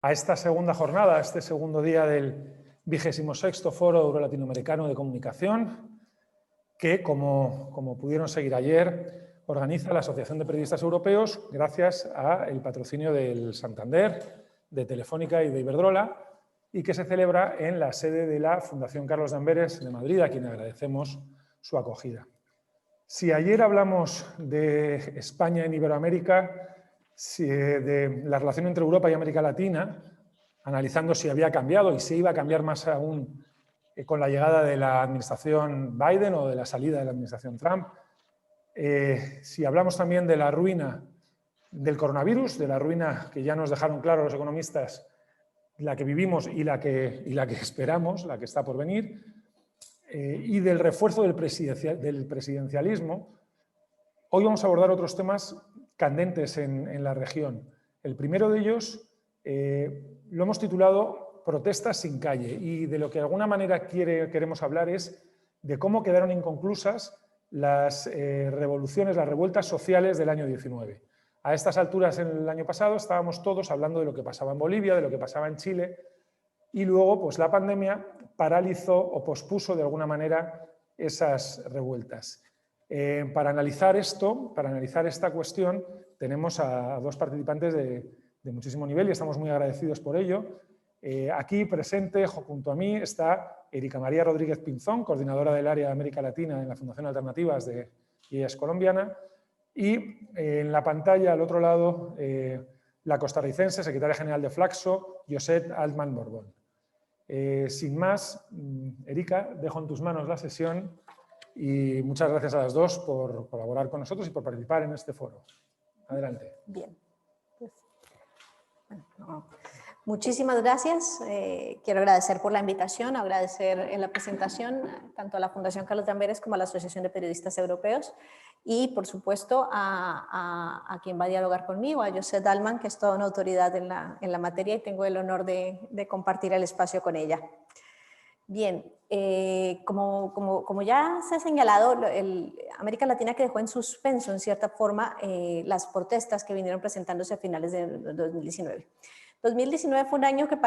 a esta segunda jornada, a este segundo día del 26º Foro Euro-Latinoamericano de Comunicación, que, como pudieron seguir ayer, organiza la Asociación de Periodistas Europeos gracias al patrocinio del Santander, de Telefónica y de Iberdrola, y que se celebra en la sede de la Fundación Carlos de Amberes de Madrid, a quien agradecemos su acogida. Si ayer hablamos de España en Iberoamérica, de la relación entre Europa y América Latina, analizando si había cambiado y si iba a cambiar más aún con la llegada de la administración Biden o de la salida de la administración Trump, si hablamos también de la ruina del coronavirus, de la ruina que ya nos dejaron claro los economistas, la que vivimos y la que esperamos, la que está por venir, y del refuerzo del presidencialismo, hoy vamos a abordar otros temas candentes en la región. El primero de ellos lo hemos titulado Protestas sin calle, y de lo que de alguna manera queremos hablar es de cómo quedaron inconclusas las revoluciones, las revueltas sociales del año 19. A estas alturas, en el año pasado, estábamos todos hablando de lo que pasaba en Bolivia, de lo que pasaba en Chile, y luego pues, la pandemia paralizó o pospuso de alguna manera esas revueltas. Para analizar esto, para analizar esta cuestión, tenemos a dos participantes de muchísimo nivel y estamos muy agradecidos por ello. Aquí presente, junto a mí, está Erika María Rodríguez Pinzón, coordinadora del área de América Latina en la Fundación Alternativas y ella es colombiana. Y en la pantalla, al otro lado, la costarricense, secretaria general de Flaxo, Josette Altman Borbón. Sin más, Erika, dejo en tus manos la sesión y muchas gracias a las dos por colaborar con nosotros y por participar en este foro. Adelante. Bien. Pues, bueno, muchísimas gracias. Quiero agradecer por la invitación, agradecer en la presentación tanto a la Fundación Carlos de Amberes como a la Asociación de Periodistas Europeos y, por supuesto, a quien va a dialogar conmigo, a Josette Altman, que es toda una autoridad en la materia y tengo el honor de compartir el espacio con ella. Bien, como ya se ha señalado, América Latina que dejó en suspenso, en cierta forma, las protestas que vinieron presentándose a finales de 2019. 2019 fue un año que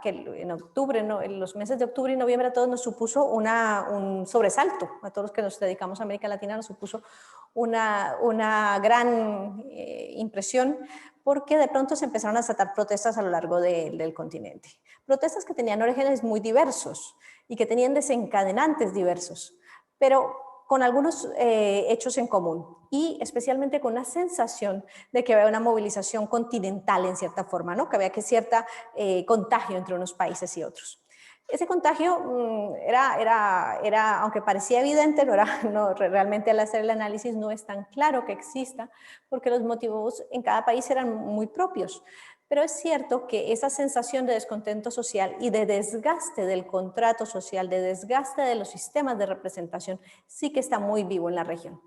en octubre, en los meses de octubre y noviembre a todos nos supuso un sobresalto, a todos los que nos dedicamos a América Latina nos supuso una gran impresión, porque de pronto se empezaron a desatar protestas a lo largo del continente. Protestas que tenían orígenes muy diversos y que tenían desencadenantes diversos, pero con algunos hechos en común y especialmente con una sensación de que había una movilización continental en cierta forma, ¿no? Que había cierto contagio entre unos países y otros. Ese contagio era, aunque parecía evidente, realmente al hacer el análisis no es tan claro que exista, porque los motivos en cada país eran muy propios. Pero es cierto que esa sensación de descontento social y de desgaste del contrato social, de desgaste de los sistemas de representación, sí que está muy vivo en la región.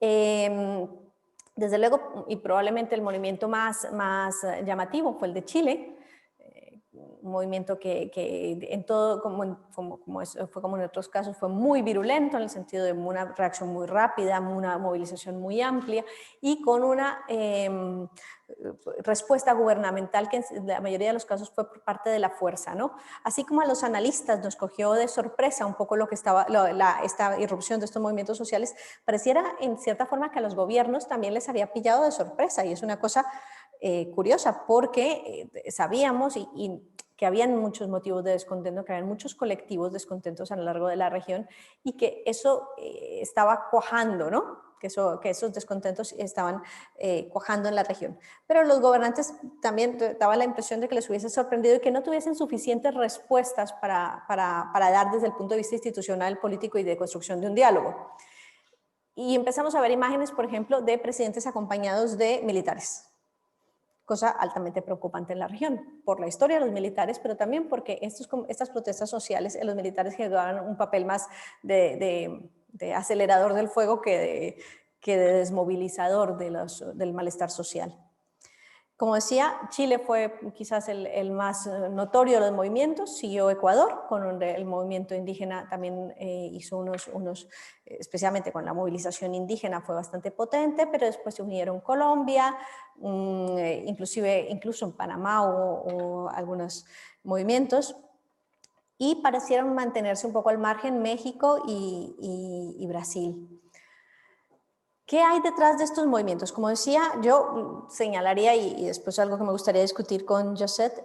Desde luego, y probablemente el movimiento más llamativo fue el de Chile, un movimiento que en todo, fue como en otros casos, fue muy virulento en el sentido de una reacción muy rápida, una movilización muy amplia y con una respuesta gubernamental que en la mayoría de los casos fue por parte de la fuerza, ¿no? Así como a los analistas nos cogió de sorpresa un poco lo que esta irrupción de estos movimientos sociales, pareciera en cierta forma que a los gobiernos también les había pillado de sorpresa y es una cosa curiosa porque sabíamos y que habían muchos motivos de descontento, que habían muchos colectivos descontentos a lo largo de la región y que eso estaba cuajando, ¿no? Que esos descontentos estaban cuajando en la región. Pero los gobernantes también daban la impresión de que les hubiese sorprendido y que no tuviesen suficientes respuestas para dar desde el punto de vista institucional, político y de construcción de un diálogo. Y empezamos a ver imágenes, por ejemplo, de presidentes acompañados de militares. Cosa altamente preocupante en la región, por la historia de los militares, pero también porque estas protestas sociales, los militares jugaban un papel más de acelerador del fuego que de desmovilizador del malestar social. Como decía, Chile fue quizás el más notorio de los movimientos, siguió Ecuador, con el movimiento indígena también hizo especialmente con la movilización indígena fue bastante potente, pero después se unieron Colombia, incluso en Panamá hubo algunos movimientos, y parecieron mantenerse un poco al margen México y Brasil. ¿Qué hay detrás de estos movimientos? Como decía, yo señalaría, y después algo que me gustaría discutir con Josette,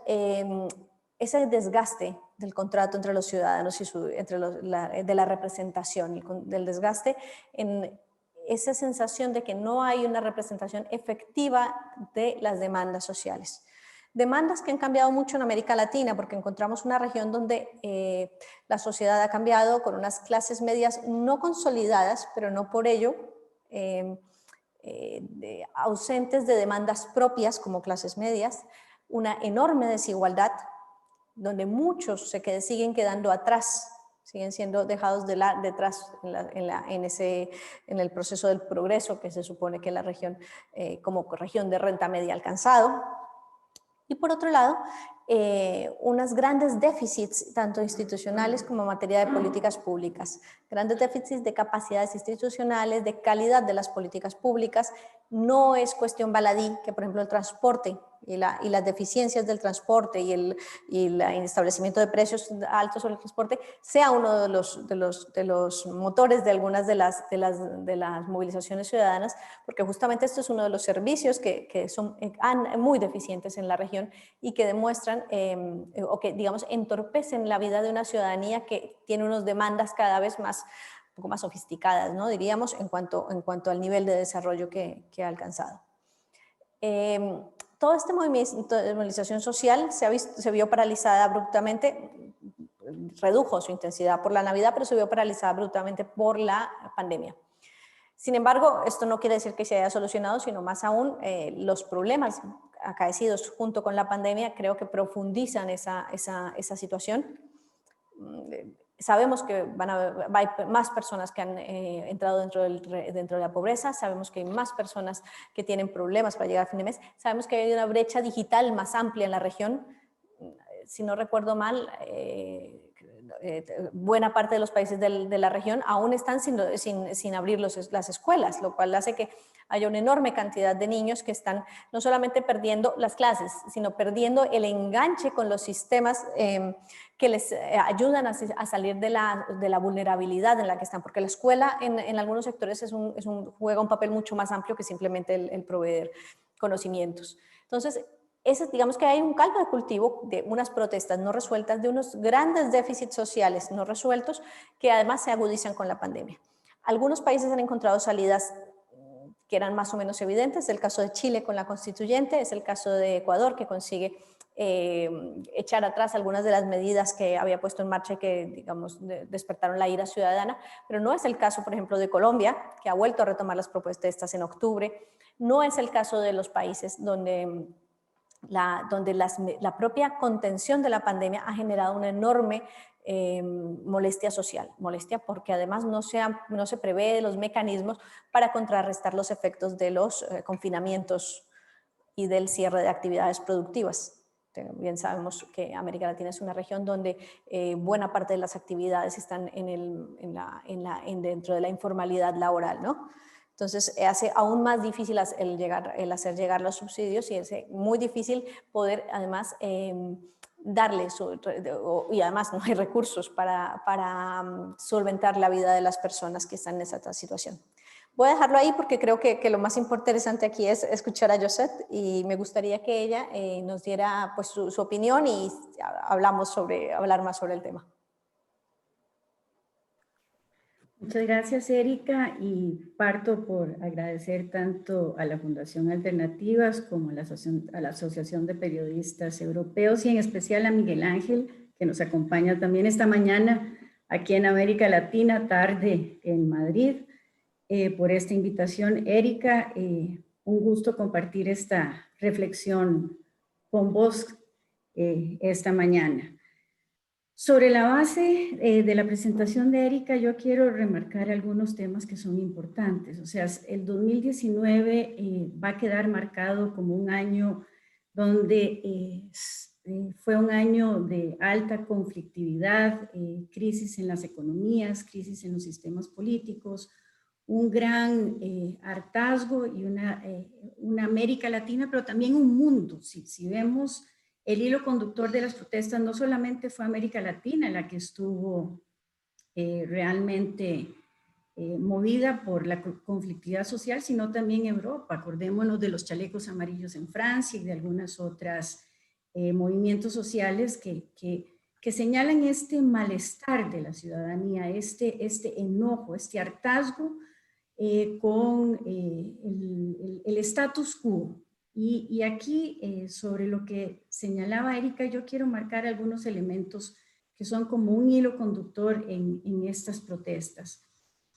ese desgaste del contrato entre los ciudadanos y de la representación, y del desgaste en esa sensación de que no hay una representación efectiva de las demandas sociales. Demandas que han cambiado mucho en América Latina, porque encontramos una región donde la sociedad ha cambiado con unas clases medias no consolidadas, pero no por ello ausentes de demandas propias como clases medias, una enorme desigualdad, donde muchos siguen quedando atrás, siguen siendo dejados detrás en el proceso del progreso que se supone que la región, como región de renta media ha alcanzado. Y por otro lado, unos grandes déficits, tanto institucionales como en materia de políticas públicas. Grandes déficits de capacidades institucionales, de calidad de las políticas públicas. No es cuestión baladí que, por ejemplo, el transporte y las deficiencias del transporte y el establecimiento de precios altos sobre el transporte sea uno de los motores de algunas de las movilizaciones ciudadanas, porque justamente esto es uno de los servicios que son muy deficientes en la región y que demuestran o que, digamos, entorpecen la vida de una ciudadanía que tiene unas demandas cada vez un poco más sofisticadas, ¿no? Diríamos, en cuanto al nivel de desarrollo que ha alcanzado. Todo este movimiento de movilización social se vio paralizada abruptamente, redujo su intensidad por la Navidad, pero se vio paralizada abruptamente por la pandemia. Sin embargo, esto no quiere decir que se haya solucionado, sino más aún los problemas acaecidos junto con la pandemia creo que profundizan esa situación. Sabemos que hay más personas que han entrado dentro de la pobreza, sabemos que hay más personas que tienen problemas para llegar a fin de mes, sabemos que hay una brecha digital más amplia en la región. Si no recuerdo mal, buena parte de los países de la región aún están sin abrir las escuelas, lo cual hace que haya una enorme cantidad de niños que están no solamente perdiendo las clases, sino perdiendo el enganche con los sistemas que les ayudan a salir de la vulnerabilidad en la que están, porque la escuela en algunos sectores juega un papel mucho más amplio que simplemente el proveer conocimientos. Entonces, digamos que hay un caldo de cultivo de unas protestas no resueltas, de unos grandes déficits sociales no resueltos que además se agudizan con la pandemia. Algunos países han encontrado salidas que eran más o menos evidentes, es el caso de Chile con la constituyente, es el caso de Ecuador que consigue echar atrás algunas de las medidas que había puesto en marcha y que, digamos, despertaron la ira ciudadana, pero no es el caso, por ejemplo, de Colombia, que ha vuelto a retomar las protestas en octubre, no es el caso de los países donde la propia contención de la pandemia ha generado una enorme molestia social, molestia porque además no se prevé los mecanismos para contrarrestar los efectos de los confinamientos y del cierre de actividades productivas. Bien sabemos que América Latina es una región donde buena parte de las actividades están dentro de la informalidad laboral, ¿no? Entonces, hace aún más difícil el hacer llegar los subsidios y es muy difícil poder, además, y además no hay recursos para solventar la vida de las personas que están en esa situación. Voy a dejarlo ahí porque creo que lo más interesante aquí es escuchar a Josette y me gustaría que ella nos diera pues, su opinión y hablar más sobre el tema. Muchas gracias, Erika, y parto por agradecer tanto a la Fundación Alternativas como a la Asociación de Periodistas Europeos y en especial a Miguel Ángel, que nos acompaña también esta mañana aquí en América Latina, tarde en Madrid, por esta invitación. Erika, un gusto compartir esta reflexión con vos esta mañana. Sobre la base de la presentación de Erika, yo quiero remarcar algunos temas que son importantes. O sea, el 2019 va a quedar marcado como un año donde fue un año de alta conflictividad, crisis en las economías, crisis en los sistemas políticos, un gran hartazgo y una América Latina, pero también un mundo. Si vemos el hilo conductor de las protestas, no solamente fue América Latina la que estuvo realmente movida por la conflictividad social, sino también Europa. Acordémonos de los chalecos amarillos en Francia y de algunas otras movimientos sociales que señalan este malestar de la ciudadanía, este enojo, este hartazgo con el status quo. Y aquí, sobre lo que señalaba Erika, yo quiero marcar algunos elementos que son como un hilo conductor en estas protestas.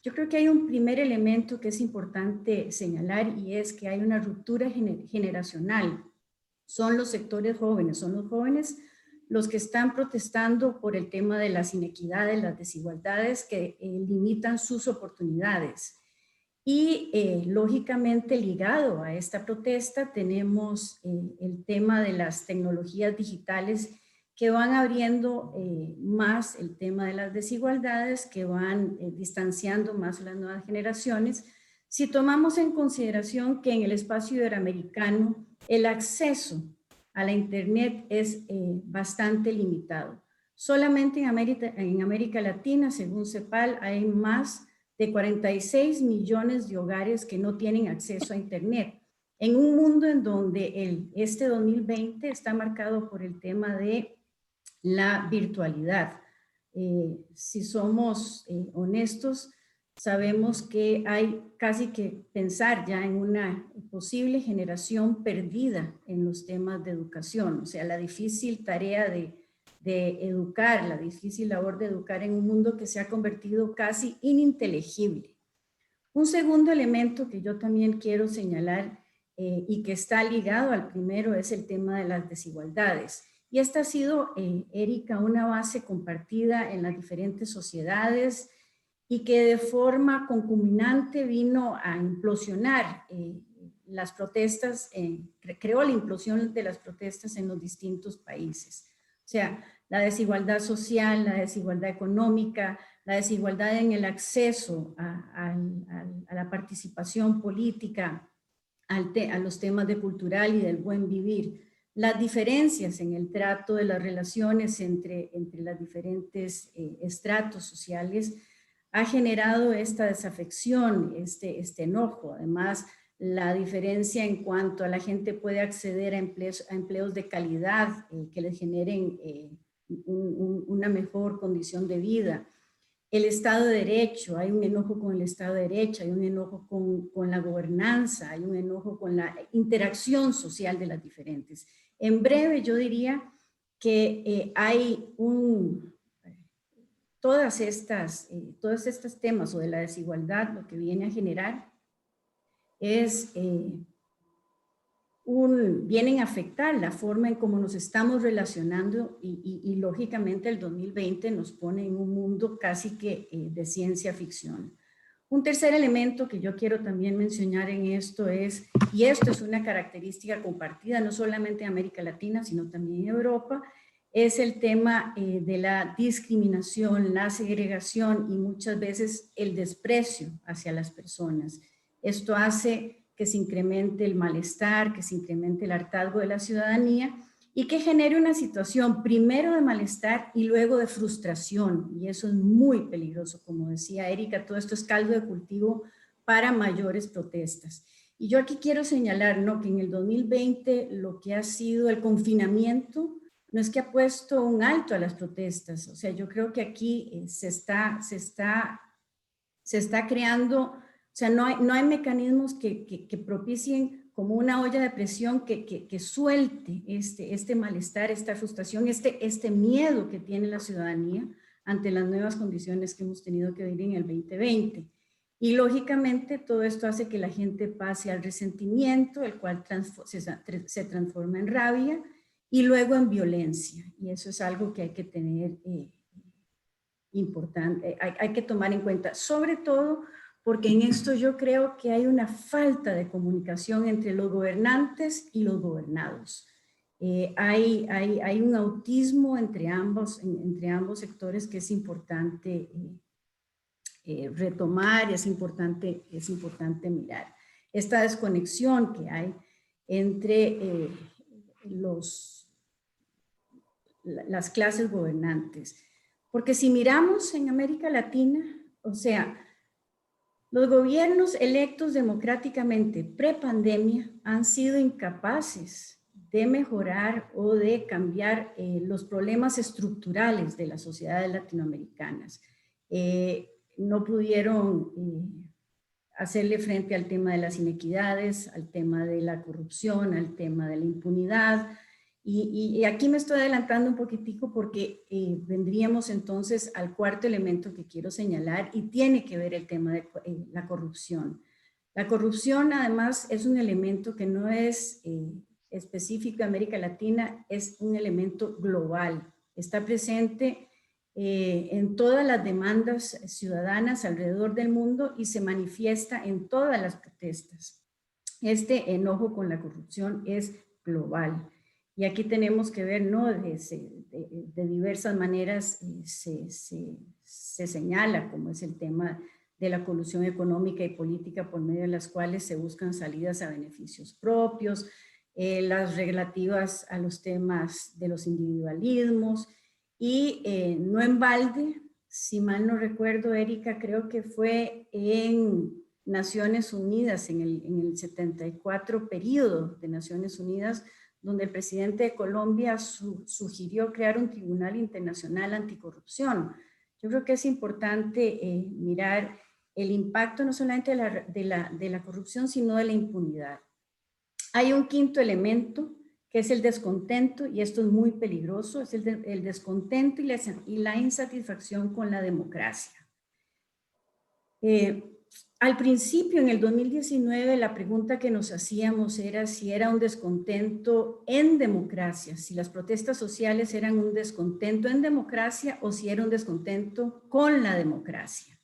Yo creo que hay un primer elemento que es importante señalar y es que hay una ruptura generacional. Son los sectores jóvenes, son los jóvenes los que están protestando por el tema de las inequidades, las desigualdades que limitan sus oportunidades. Y lógicamente ligado a esta protesta tenemos el tema de las tecnologías digitales que van abriendo más el tema de las desigualdades, que van distanciando más a las nuevas generaciones. Si tomamos en consideración que en el espacio iberoamericano el acceso a la Internet es bastante limitado. Solamente en América Latina, según CEPAL, hay más de 46 millones de hogares que no tienen acceso a Internet. En un mundo en donde este 2020 está marcado por el tema de la virtualidad. Si somos honestos, sabemos que hay casi que pensar ya en una posible generación perdida en los temas de educación, o sea, la difícil tarea de educar, la difícil labor de educar en un mundo que se ha convertido casi ininteligible. Un segundo elemento que yo también quiero señalar y que está ligado al primero es el tema de las desigualdades. Y esta ha sido, Erika, una base compartida en las diferentes sociedades y que de forma concomitante vino a implosionar las protestas, creó la implosión de las protestas en los distintos países. O sea, la desigualdad social, la desigualdad económica, la desigualdad en el acceso a la participación política, a los temas de cultural y del buen vivir, las diferencias en el trato de las relaciones entre las diferentes estratos sociales, ha generado esta desafección, este enojo. Además, la diferencia en cuanto a la gente puede acceder a empleos de calidad que les generen una mejor condición de vida. El Estado de Derecho, hay un enojo con el Estado de Derecho, hay un enojo con la gobernanza, hay un enojo con la interacción social de las diferentes. En breve, yo diría que hay todas estos temas o de la desigualdad, lo que viene a generar es vienen a afectar la forma en cómo nos estamos relacionando y lógicamente el 2020 nos pone en un mundo casi que de ciencia ficción. Un tercer elemento que yo quiero también mencionar en esto es, y esto es una característica compartida no solamente en América Latina, sino también en Europa, es el tema de la discriminación, la segregación y muchas veces el desprecio hacia las personas. Esto hace que se incremente el malestar, que se incremente el hartazgo de la ciudadanía y que genere una situación primero de malestar y luego de frustración. Y eso es muy peligroso, como decía Erika, todo esto es caldo de cultivo para mayores protestas. Y yo aquí quiero señalar, ¿no?, que en el 2020 lo que ha sido el confinamiento no es que ha puesto un alto a las protestas. O sea, yo creo que aquí se está creando, o sea, no hay mecanismos que propicien como una olla de presión que suelte este malestar, esta frustración, este miedo que tiene la ciudadanía ante las nuevas condiciones que hemos tenido que vivir en el 2020. Y lógicamente todo esto hace que la gente pase al resentimiento, el cual se transforma en rabia y luego en violencia. Y eso es algo que hay que tener importante, hay que tomar en cuenta, sobre todo porque en esto yo creo que hay una falta de comunicación entre los gobernantes y los gobernados. Hay un autismo entre ambos sectores que es importante retomar y es importante mirar. Esta desconexión que hay entre las clases gobernantes. Porque si miramos en América Latina, o sea, los gobiernos electos democráticamente pre-pandemia han sido incapaces de mejorar o de cambiar los problemas estructurales de las sociedades latinoamericanas. No pudieron hacerle frente al tema de las inequidades, al tema de la corrupción, al tema de la impunidad. Y aquí me estoy adelantando un poquitico porque vendríamos entonces al cuarto elemento que quiero señalar y tiene que ver el tema de la corrupción. La corrupción además es un elemento que no es específico de América Latina, es un elemento global. Está presente en todas las demandas ciudadanas alrededor del mundo y se manifiesta en todas las protestas. Este enojo con la corrupción es global. Y aquí tenemos que ver, ¿no? De diversas maneras se señala como es el tema de la colusión económica y política por medio de las cuales se buscan salidas a beneficios propios, las relativas a los temas de los individualismos y no en balde, si mal no recuerdo, Erika, creo que fue en Naciones Unidas, en el 74 periodo de Naciones Unidas, donde el presidente de Colombia sugirió crear un tribunal internacional anticorrupción. Yo creo que es importante mirar el impacto no solamente de la corrupción, sino de la impunidad. Hay un quinto elemento que es el descontento, y esto es muy peligroso, es el descontento y la insatisfacción con la democracia. Al principio, en el 2019, la pregunta que nos hacíamos era si era un descontento en democracia, si las protestas sociales eran un descontento en democracia o si era un descontento con la democracia.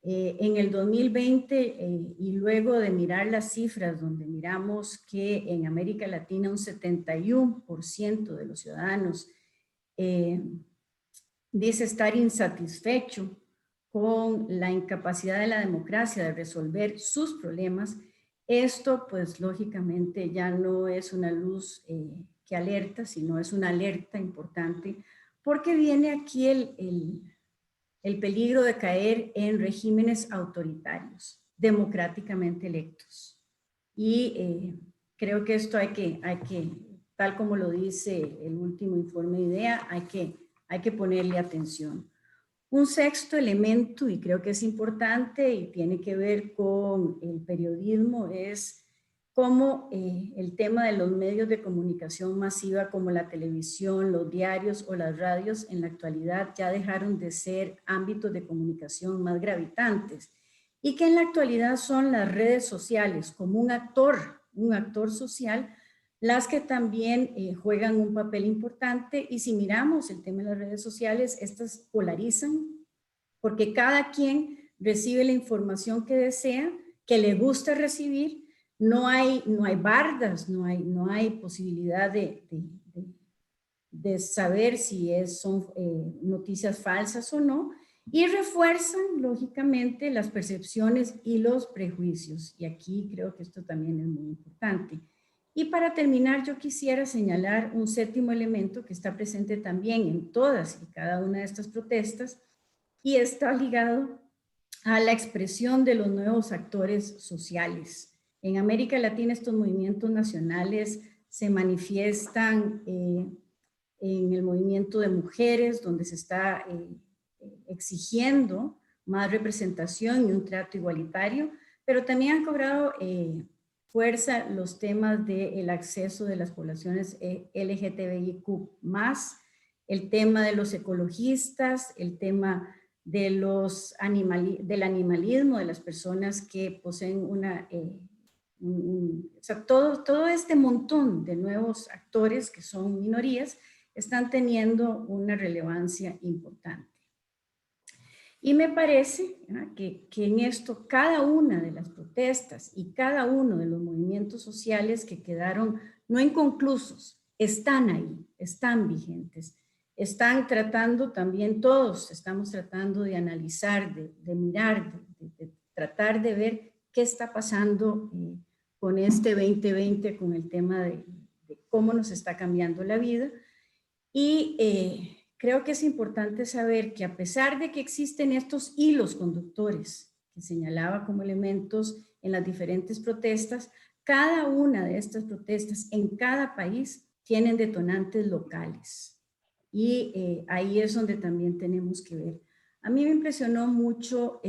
En el 2020, y luego de mirar las cifras, donde miramos que en América Latina un 71% de los ciudadanos dice estar insatisfecho con la incapacidad de la democracia de resolver sus problemas, esto pues lógicamente ya no es una luz que alerta, sino es una alerta importante, porque viene aquí el peligro de caer en regímenes autoritarios, democráticamente electos. Y creo que esto hay que, tal como lo dice el último informe de IDEA, hay que ponerle atención. Un sexto elemento, y creo que es importante y tiene que ver con el periodismo, es cómo el tema de los medios de comunicación masiva como la televisión, los diarios o las radios en la actualidad ya dejaron de ser ámbitos de comunicación más gravitantes y que en la actualidad son las redes sociales como un actor social, las que también juegan un papel importante. Y si miramos el tema de las redes sociales, estas polarizan porque cada quien recibe la información que desea, que le gusta recibir. No hay bardas, no hay posibilidad de saber si son noticias falsas o no, y refuerzan lógicamente las percepciones y los prejuicios. Y aquí creo que esto también es muy importante. Y para terminar, yo quisiera señalar un séptimo elemento que está presente también en todas y cada una de estas protestas, y está ligado a la expresión de los nuevos actores sociales. En América Latina estos movimientos nacionales se manifiestan en el movimiento de mujeres, donde se está exigiendo más representación y un trato igualitario, pero también han cobrado fuerza los temas del acceso de las poblaciones LGTBIQ+, el tema de los ecologistas, el tema de del animalismo, de las personas que poseen o sea, todo este montón de nuevos actores que son minorías están teniendo una relevancia importante. Y me parece que en esto cada una de las protestas y cada uno de los movimientos sociales que quedaron no inconclusos, están ahí, están vigentes. Están tratando también, todos estamos tratando de analizar, de mirar, de tratar de ver qué está pasando con este 2020, con el tema de cómo nos está cambiando la vida. Y creo que es importante saber que a pesar de que existen estos hilos conductores que señalaba como elementos en las diferentes protestas, cada una de estas protestas en cada país tienen detonantes locales. Y ahí es donde también tenemos que ver. A mí me impresionó mucho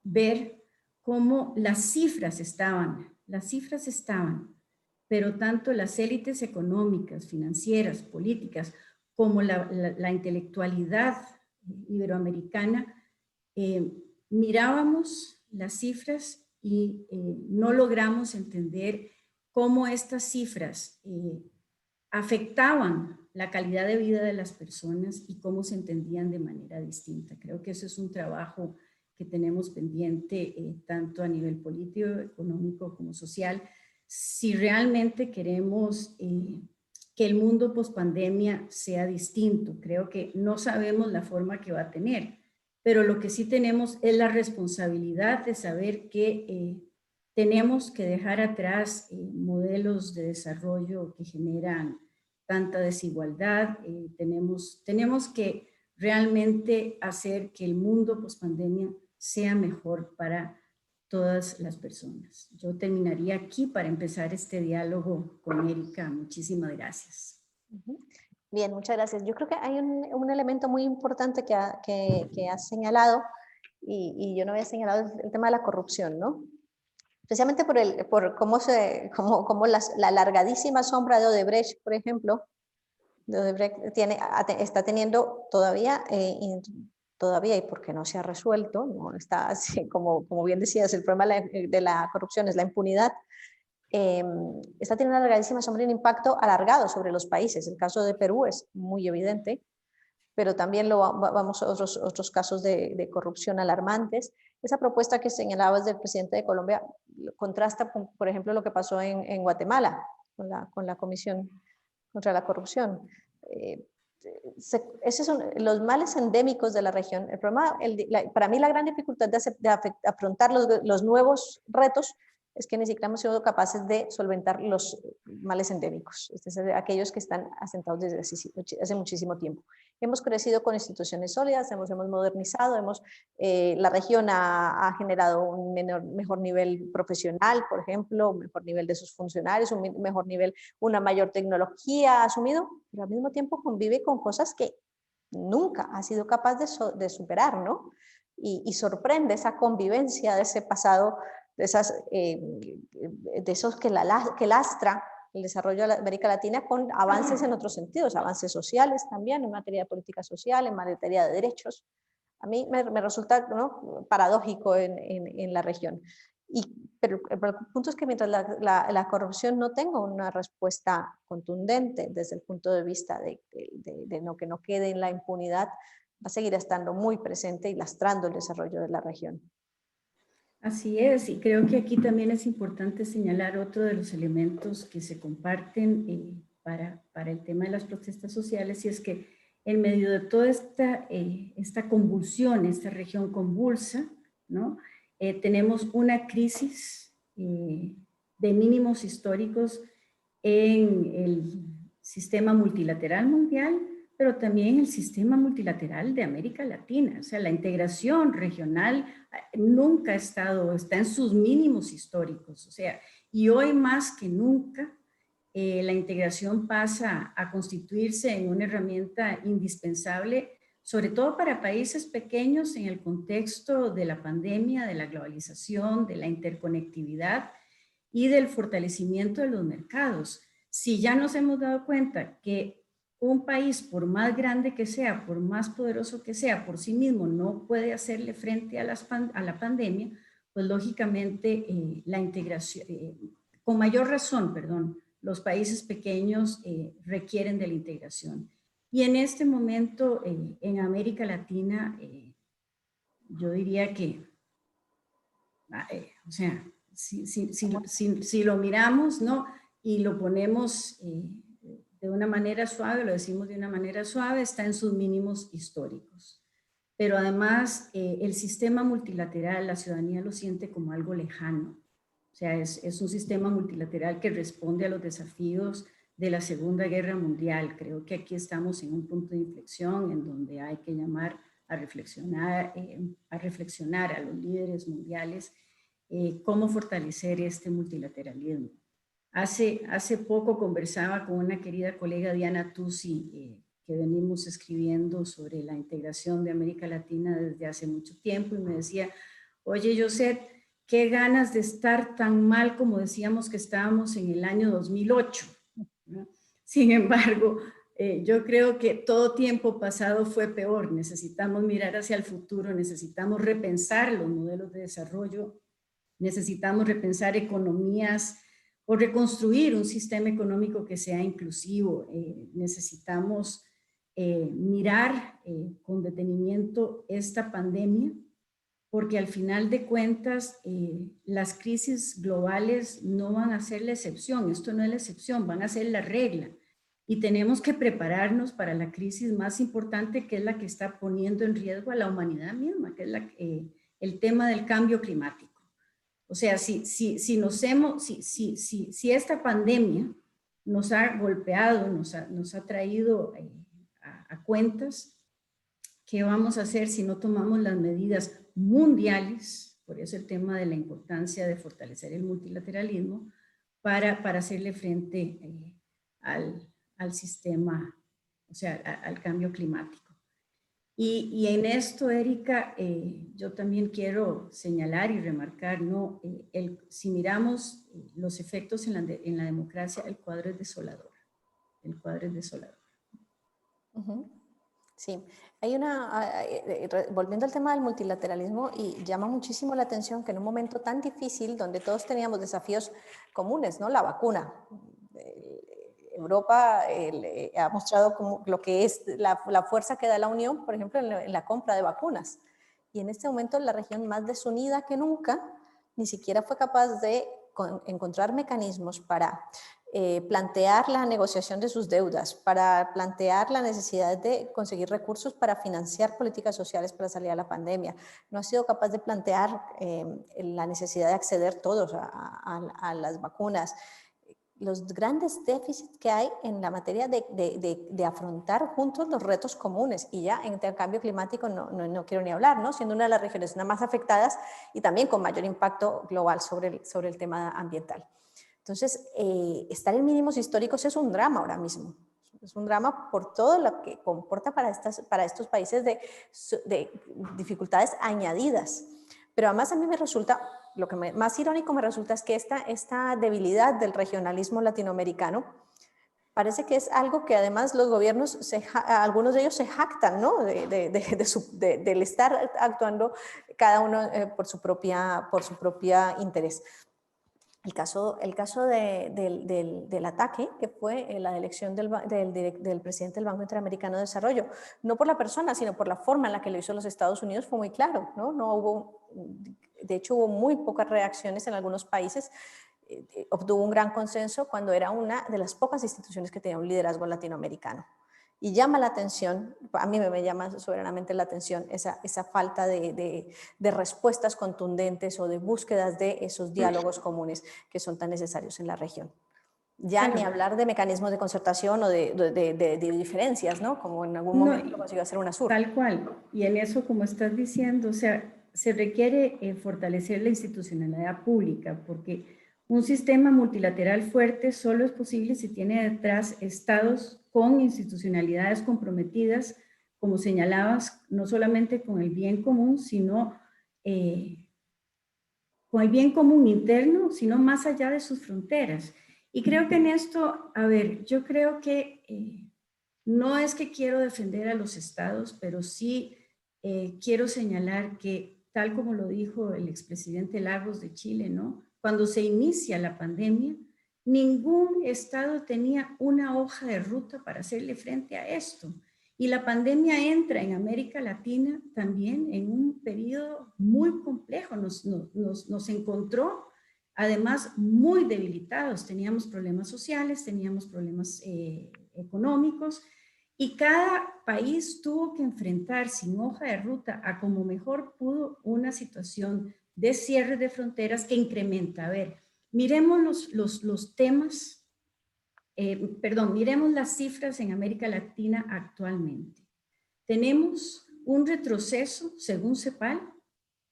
ver cómo las cifras estaban, pero tanto las élites económicas, financieras, políticas, como la intelectualidad iberoamericana, mirábamos las cifras y no logramos entender cómo estas cifras afectaban la calidad de vida de las personas y cómo se entendían de manera distinta. Creo que eso es un trabajo que tenemos pendiente tanto a nivel político, económico como social, si realmente queremos que el mundo pospandemia sea distinto. Creo que no sabemos la forma que va a tener, pero lo que sí tenemos es la responsabilidad de saber que tenemos que dejar atrás modelos de desarrollo que generan tanta desigualdad. Tenemos que realmente hacer que el mundo pospandemia sea mejor para todas las personas. Yo terminaría aquí para empezar este diálogo con Erika. Muchísimas gracias. Bien, muchas gracias. Yo creo que hay un elemento muy importante que has señalado y yo no había señalado el tema de la corrupción, ¿no? Especialmente por cómo la largadísima sombra de Odebrecht, por ejemplo, de Odebrecht está teniendo todavía, y porque no se ha resuelto, no está así, como bien decías, el problema de la corrupción es la impunidad, está teniendo una largadísima sombra y un impacto alargado sobre los países. El caso de Perú es muy evidente, pero también vamos a otros casos de corrupción alarmantes. Esa propuesta que señalabas del presidente de Colombia contrasta, por ejemplo, lo que pasó en Guatemala con la Comisión contra la Corrupción. Esos son los males endémicos de la región. El problema, para mí la gran dificultad de afrontar los nuevos retos es que ni siquiera hemos sido capaces de solventar los males endémicos, es decir, aquellos que están asentados desde hace muchísimo tiempo. Hemos crecido con instituciones sólidas, hemos modernizado, la región ha generado un mejor nivel profesional, por ejemplo, un mejor nivel de sus funcionarios, un mejor nivel, una mayor tecnología asumido, pero al mismo tiempo convive con cosas que nunca ha sido capaz de superar, ¿no? Y sorprende esa convivencia de ese pasado, de esos que lastra el desarrollo de América Latina con avances en otros sentidos, avances sociales también, en materia de política social, en materia de derechos. A mí me resulta, ¿no?, paradójico en la región. Pero el punto es que mientras la corrupción no tenga una respuesta contundente desde el punto de vista de que no quede en la impunidad, va a seguir estando muy presente y lastrando el desarrollo de la región. Así es, y creo que aquí también es importante señalar otro de los elementos que se comparten para el tema de las protestas sociales, y es que en medio de toda esta convulsión, esta región convulsa, ¿no? Tenemos una crisis de mínimos históricos en el sistema multilateral mundial, pero también el sistema multilateral de América Latina. O sea, la integración regional nunca está en sus mínimos históricos. O sea, y hoy más que nunca, la integración pasa a constituirse en una herramienta indispensable, sobre todo para países pequeños en el contexto de la pandemia, de la globalización, de la interconectividad y del fortalecimiento de los mercados. Si ya nos hemos dado cuenta que un país, por más grande que sea, por más poderoso que sea, por sí mismo no puede hacerle frente a la pandemia, pues lógicamente la integración, con mayor razón, perdón, los países pequeños requieren de la integración. Y en este momento en América Latina, yo diría que, o sea, si lo miramos, ¿no? y lo ponemos de una manera suave, lo decimos de una manera suave, está en sus mínimos históricos. Pero además el sistema multilateral, la ciudadanía lo siente como algo lejano. O sea, es un sistema multilateral que responde a los desafíos de la Segunda Guerra Mundial. Creo que aquí estamos en un punto de inflexión en donde hay que llamar a reflexionar a los líderes mundiales cómo fortalecer este multilateralismo. Hace poco conversaba con una querida colega, Diana Tusi, que venimos escribiendo sobre la integración de América Latina desde hace mucho tiempo, y me decía, oye, Josette, qué ganas de estar tan mal como decíamos que estábamos en el año 2008. ¿No? Sin embargo, yo creo que todo tiempo pasado fue peor. Necesitamos mirar hacia el futuro, necesitamos repensar los modelos de desarrollo, necesitamos repensar economías o reconstruir un sistema económico que sea inclusivo. Necesitamos mirar con detenimiento esta pandemia, porque al final de cuentas las crisis globales no van a ser la excepción. Esto no es la excepción, van a ser la regla. Y tenemos que prepararnos para la crisis más importante, que es la que está poniendo en riesgo a la humanidad misma, que es el tema del cambio climático. O sea, si esta pandemia nos ha golpeado, nos ha traído a cuentas, ¿qué vamos a hacer si no tomamos las medidas mundiales? Por eso el tema de la importancia de fortalecer el multilateralismo para hacerle frente al sistema, o sea, al cambio climático. Y en esto, Erika, yo también quiero señalar y remarcar, ¿no? Si miramos los efectos en la democracia, el cuadro es desolador. El cuadro es desolador. Sí, hay volviendo al tema del multilateralismo, y llama muchísimo la atención que en un momento tan difícil, donde todos teníamos desafíos comunes, ¿no? La vacuna. Europa ha mostrado como lo que es la fuerza que da la Unión, por ejemplo, en la compra de vacunas. Y en este momento la región más desunida que nunca ni siquiera fue capaz de encontrar mecanismos para plantear la negociación de sus deudas, para plantear la necesidad de conseguir recursos para financiar políticas sociales para salir a la pandemia. No ha sido capaz de plantear la necesidad de acceder todos a las vacunas. Los grandes déficits que hay en la materia de afrontar juntos los retos comunes, y ya en el cambio climático no quiero ni hablar, ¿no? Siendo una de las regiones más afectadas y también con mayor impacto global sobre el tema ambiental. Entonces, estar en mínimos históricos es un drama ahora mismo. Es un drama por todo lo que comporta para estos países de dificultades añadidas. Pero además a mí me resulta, lo que más irónico me resulta es que esta debilidad del regionalismo latinoamericano parece que es algo que además los gobiernos, algunos de ellos se jactan, ¿no? del estar actuando cada uno por su propia interés. El caso del ataque, que fue la elección del presidente del Banco Interamericano de Desarrollo, no por la persona, sino por la forma en la que lo hizo los Estados Unidos, fue muy claro, ¿no? De hecho, hubo muy pocas reacciones en algunos países. Obtuvo un gran consenso cuando era una de las pocas instituciones que tenía un liderazgo latinoamericano. Y llama la atención, a mí me llama soberanamente la atención esa falta de respuestas contundentes o de búsquedas de esos diálogos comunes que son tan necesarios en la región. Ya ni hablar de mecanismos de concertación o de diferencias, ¿no? Como en algún momento lo consiguió hacer UNASUR. Tal cual. Y en eso, como estás diciendo, o sea, se requiere fortalecer la institucionalidad pública, porque un sistema multilateral fuerte solo es posible si tiene detrás estados con institucionalidades comprometidas, como señalabas, no solamente con el bien común, sino con el bien común interno, sino más allá de sus fronteras. Y creo que en esto, a ver, yo creo que no es que quiero defender a los estados, pero sí quiero señalar que, tal como lo dijo el expresidente Lagos de Chile, ¿no? Cuando se inicia la pandemia, ningún estado tenía una hoja de ruta para hacerle frente a esto. Y la pandemia entra en América Latina también en un periodo muy complejo. Nos encontró además muy debilitados. Teníamos problemas sociales, teníamos problemas económicos, y cada país tuvo que enfrentar sin hoja de ruta a como mejor pudo una situación de cierre de fronteras que incrementa. A ver, miremos los temas, miremos las cifras en América Latina actualmente. Tenemos un retroceso, según CEPAL,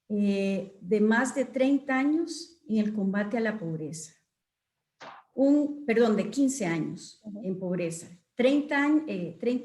de más de 30 años en el combate a la pobreza. De 15 años en pobreza. 30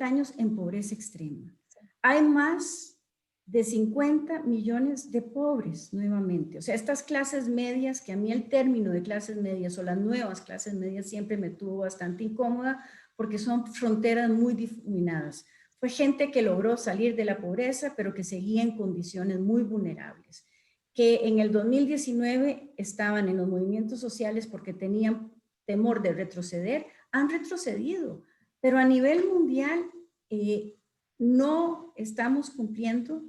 años en pobreza extrema. Hay más de 50 millones de pobres nuevamente. O sea, estas clases medias, que a mí el término de clases medias o las nuevas clases medias siempre me tuvo bastante incómoda porque son fronteras muy difuminadas. Fue gente que logró salir de la pobreza, pero que seguía en condiciones muy vulnerables, que en el 2019 estaban en los movimientos sociales porque tenían temor de retroceder, han retrocedido. Pero a nivel mundial no estamos cumpliendo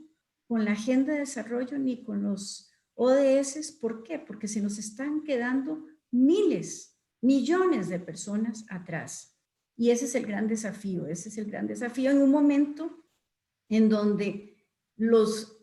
con la agenda de desarrollo ni con los ODS. ¿Por qué? Porque se nos están quedando miles, millones de personas atrás. Y ese es el gran desafío, en un momento en donde los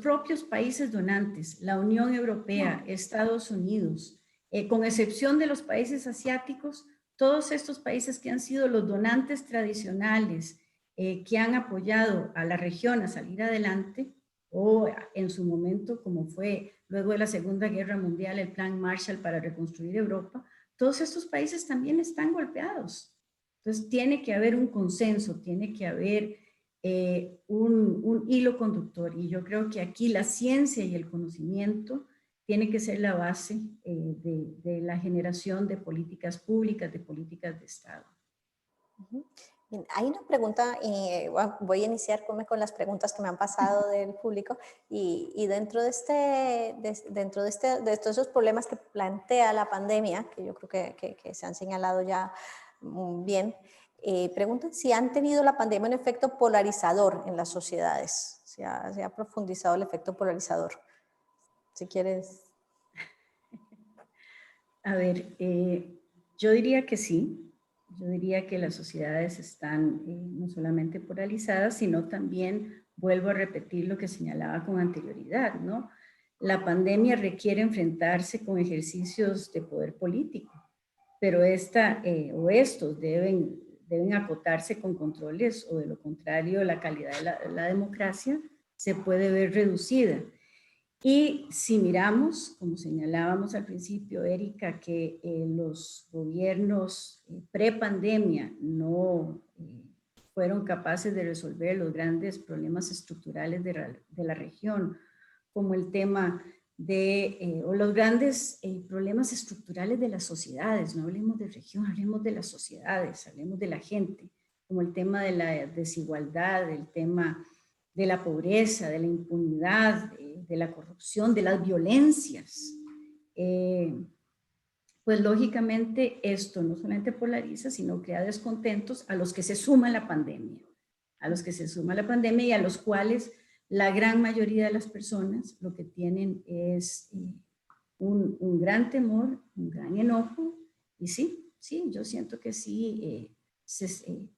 propios países donantes, la Unión Europea, Estados Unidos, con excepción de los países asiáticos, todos estos países que han sido los donantes tradicionales, que han apoyado a la región a salir adelante, o en su momento, como fue luego de la Segunda Guerra Mundial, el Plan Marshall para reconstruir Europa, todos estos países también están golpeados. Entonces tiene que haber un consenso, tiene que haber un hilo conductor, y yo creo que aquí la ciencia y el conocimiento tiene que ser la base de la generación de políticas públicas, de políticas de Estado. Bien, hay una pregunta, voy a iniciar con las preguntas que me han pasado del público, y dentro de todos esos problemas que plantea la pandemia, que yo creo que se han señalado ya bien, preguntan si han tenido la pandemia un efecto polarizador en las sociedades, se ha profundizado el efecto polarizador. Si quieres. A ver, yo diría que sí. Yo diría que las sociedades están no solamente polarizadas, sino también, vuelvo a repetir lo que señalaba con anterioridad, ¿no? La pandemia requiere enfrentarse con ejercicios de poder político, pero estos deben acotarse con controles, o de lo contrario la calidad de la democracia se puede ver reducida. Y si miramos, como señalábamos al principio, Erika, que los gobiernos pre-pandemia no fueron capaces de resolver los grandes problemas estructurales de la región, como el tema o los grandes problemas estructurales de las sociedades. No hablemos de región, hablemos de las sociedades, hablemos de la gente, como el tema de la desigualdad, el tema de la pobreza, de la impunidad, de la corrupción, de las violencias. Pues lógicamente esto no solamente polariza, sino crea descontentos a los que se suma la pandemia, y a los cuales la gran mayoría de las personas lo que tienen es un gran temor, un gran enojo, y sí, yo siento que sí,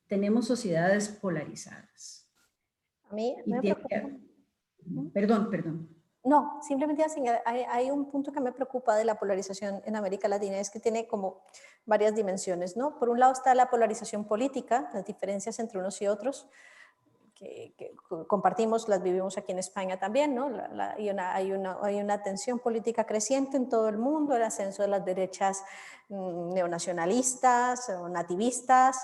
tenemos sociedades polarizadas. A mí me preocupa. Perdón. No, simplemente hay un punto que me preocupa de la polarización en América Latina, es que tiene como varias dimensiones, ¿no? Por un lado está la polarización política, las diferencias entre unos y otros, que compartimos, las vivimos aquí en España también, ¿no? Hay una tensión política creciente en todo el mundo, el ascenso de las derechas neonacionalistas o nativistas,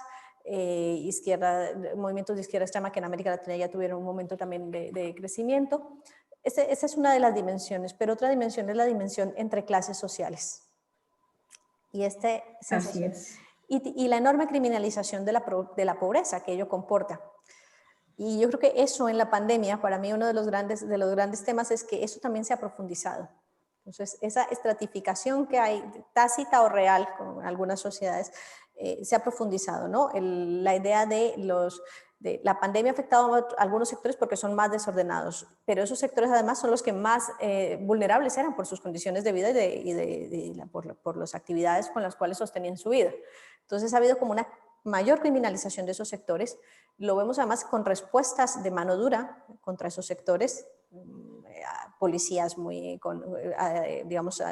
movimientos de izquierda extrema que en América Latina ya tuvieron un momento también de crecimiento. Esa es una de las dimensiones, pero otra dimensión es la dimensión entre clases sociales. Y Así es. Y la enorme criminalización de la pobreza que ello comporta. Y yo creo que eso en la pandemia, para mí uno de los grandes temas es que eso también se ha profundizado. Entonces, esa estratificación que hay, tácita o real, con algunas sociedades, se ha profundizado, ¿no? La idea de La pandemia ha afectado a algunos sectores porque son más desordenados, pero esos sectores además son los que más vulnerables eran por sus condiciones de vida por las actividades con las cuales sostenían su vida. Entonces ha habido como una mayor criminalización de esos sectores. Lo vemos además con respuestas de mano dura contra esos sectores, policías digamos,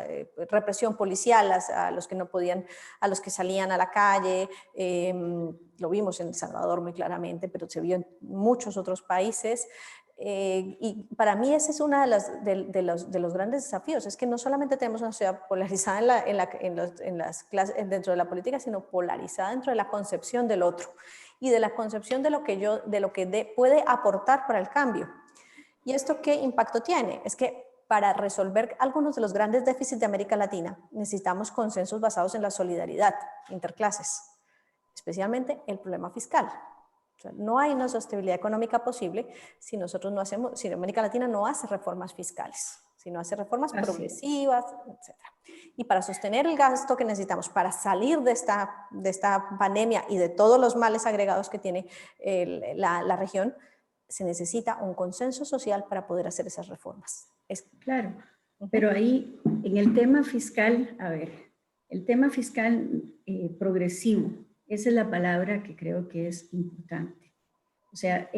represión policial a los que no podían, a los que salían a la calle. Lo vimos en El Salvador muy claramente, pero se vio en muchos otros países. Y para mí ese es uno de los grandes desafíos, es que no solamente tenemos una sociedad polarizada dentro de la política, sino polarizada dentro de la concepción del otro y de la concepción de lo que puede aportar para el cambio. ¿Y esto qué impacto tiene? Es que para resolver algunos de los grandes déficits de América Latina necesitamos consensos basados en la solidaridad interclases, especialmente el problema fiscal. O sea, no hay una sostenibilidad económica posible si América Latina no hace reformas fiscales, si no hace reformas progresivas, etc. Y para sostener el gasto que necesitamos para salir de esta pandemia y de todos los males agregados que tiene la región, se necesita un consenso social para poder hacer esas reformas. Claro, pero ahí en el tema fiscal, a ver, el tema fiscal progresivo, esa es la palabra que creo que es importante. O sea,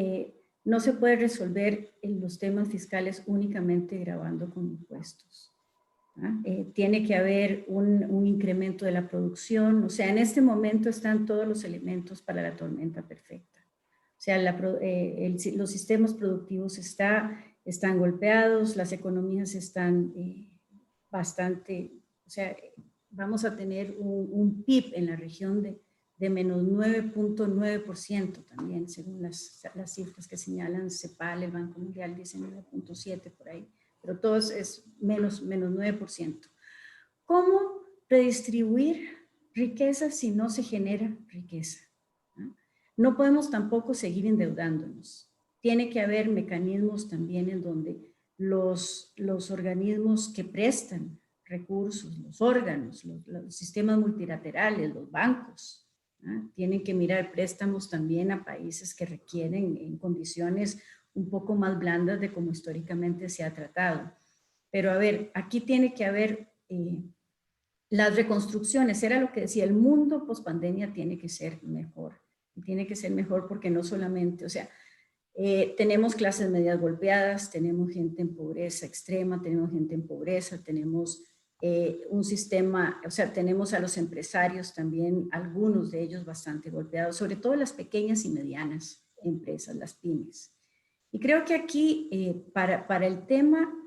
no se puede resolver los temas fiscales únicamente gravando con impuestos. Tiene que haber un incremento de la producción. O sea, en este momento están todos los elementos para la tormenta perfecta. O sea, los sistemas productivos están golpeados, las economías están bastante, o sea, vamos a tener un PIB en la región de menos 9.9% también, según las cifras que señalan CEPAL, el Banco Mundial dice 9.7 por ahí, pero todo es menos 9%. ¿Cómo redistribuir riqueza si no se genera riqueza? No podemos tampoco seguir endeudándonos. Tiene que haber mecanismos también en donde los organismos que prestan recursos, los órganos, los sistemas multilaterales, los bancos, tienen que mirar préstamos también a países que requieren en condiciones un poco más blandas de como históricamente se ha tratado. Pero a ver, aquí tiene que haber las reconstrucciones, era lo que decía, el mundo pospandemia tiene que ser mejor. Tiene que ser mejor porque no solamente, o sea, tenemos clases medias golpeadas, tenemos gente en pobreza extrema, tenemos gente en pobreza, tenemos un sistema, o sea, tenemos a los empresarios también, algunos de ellos bastante golpeados, sobre todo las pequeñas y medianas empresas, las pymes. Y creo que aquí para el tema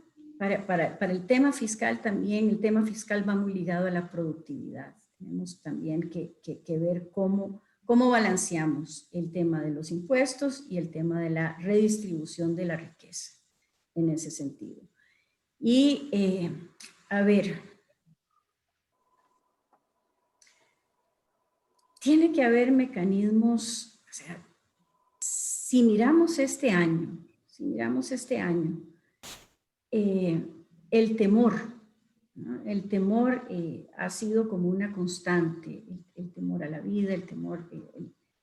fiscal también, el tema fiscal va muy ligado a la productividad. Tenemos también que ver cómo balanceamos el tema de los impuestos y el tema de la redistribución de la riqueza en ese sentido. Y, a ver, tiene que haber mecanismos, o sea, si miramos este año, el temor, ¿no? El temor ha sido como una constante, el temor a la vida, el temor,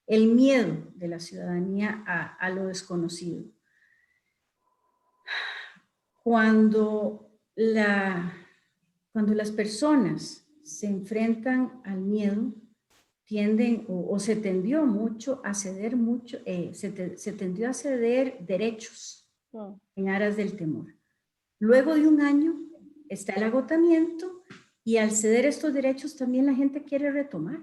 el miedo de la ciudadanía a lo desconocido. Cuando las personas se enfrentan al miedo, tienden o se tendió mucho a ceder se tendió a ceder derechos en aras del temor. Luego de un año está el agotamiento y al ceder estos derechos también la gente quiere retomar.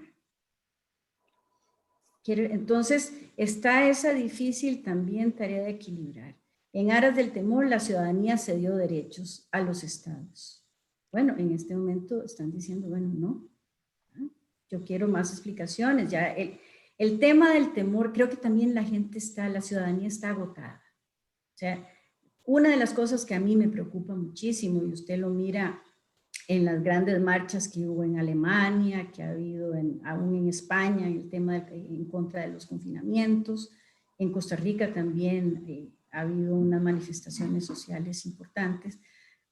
Entonces está esa difícil también tarea de equilibrar. En aras del temor la ciudadanía cedió derechos a los estados. Bueno, en este momento están diciendo, bueno, no, yo quiero más explicaciones. Ya el tema del temor, creo que también la ciudadanía está agotada. O sea, una de las cosas que a mí me preocupa muchísimo, y usted lo mira en las grandes marchas que hubo en Alemania, que ha habido aún en España, en el tema en contra de los confinamientos, en Costa Rica también ha habido unas manifestaciones sociales importantes,